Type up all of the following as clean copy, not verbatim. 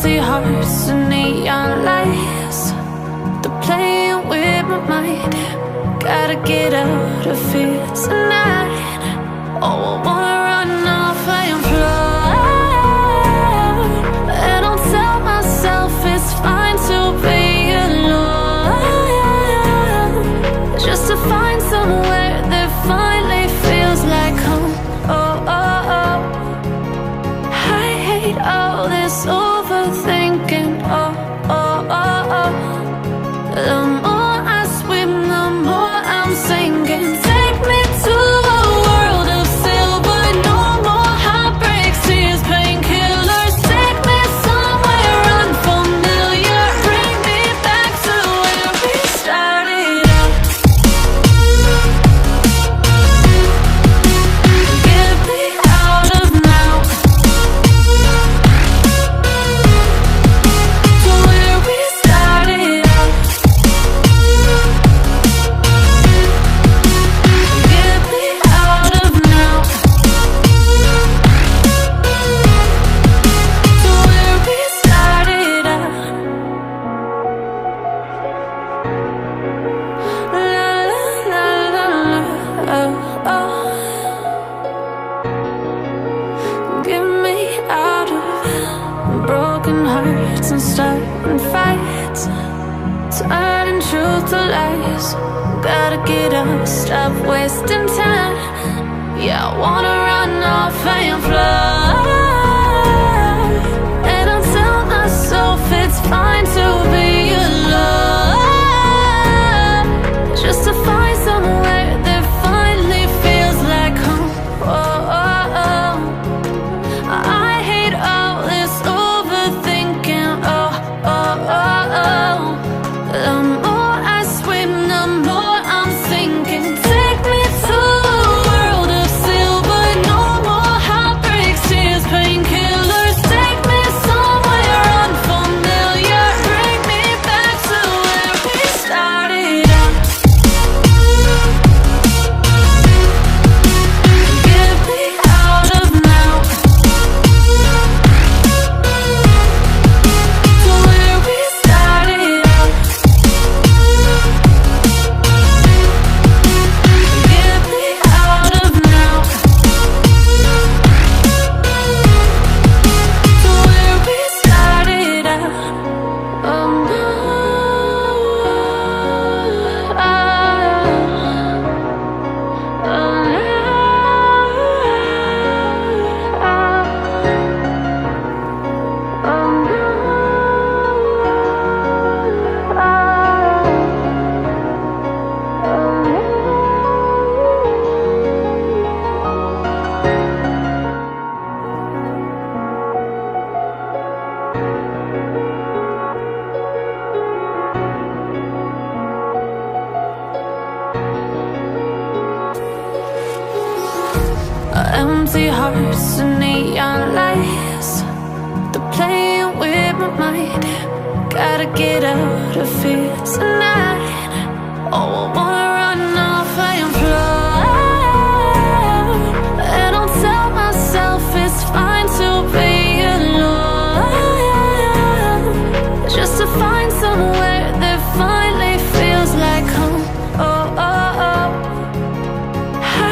empty hearts and neon lights. They're playing with my mind. Gotta get out of here tonight. Oh, I wanna run off and fly. And I'll tell myself it's fine to be alone, just to find somewhere that finally feels like home. Oh, oh, oh. I hate all this overthinking. Oh, oh, oh, oh. The more I swim, the more I'm sinking. Take me to a world of silver. No more heartbreaks, tears, painkillers. Take me somewhere unfamiliar. Bring me back to where we started out. Get me out of now, to where we started out. Get me out of now, to where we started out. La la la la la, oh, oh. Get me out of broken hearts and starting fights, turning truth to lies. Gotta get up, stop wasting time. Yeah, I wanna run off and fly. And I'll tell myself it's fine to be alone, just to find somewhere that finally feels like home. Oh, oh, oh. I hate all this overthinking. Oh, oh, oh, oh. The more I swim, the more I'm sinking. Take me to a world of silver. No more heartbreaks, tears, painkillers. Take me somewhere unfamiliar. Bring me back to where we started out. Get me out of now, to where we started out. Get me out of now, to where we started out. Oh no, oh, empty hearts and neon lights. They're playing with my mind. Gotta get out of here tonight. Oh, I wanna run off and fly. And I'll tell myself it's fine to be alone, just to find somewhere that finally feels like home. Oh, oh, oh.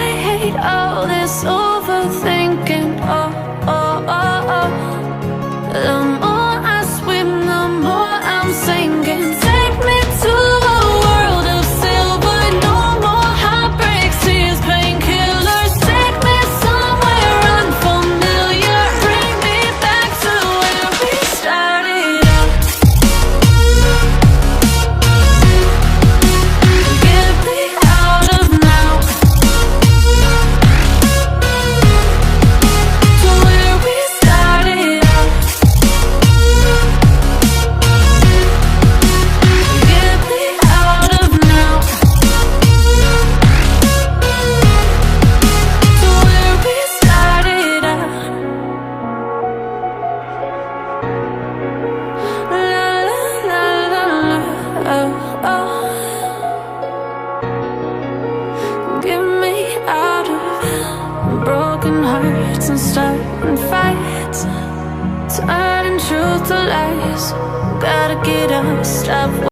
I hate all this overthinking. Oh, oh, oh, oh. The more I swim, the more I'm sinking. Take me to a world of silver. No more heartbreaks, tears, painkillers. Take me somewhere unfamiliar. Bring me back to where we started out. Get me out of now, to where we started out. Get me out of now, to where we started out. La la la la la, oh, oh. Get me out of broken hearts and starting fights, turning truth to lies. Gotta get up, stop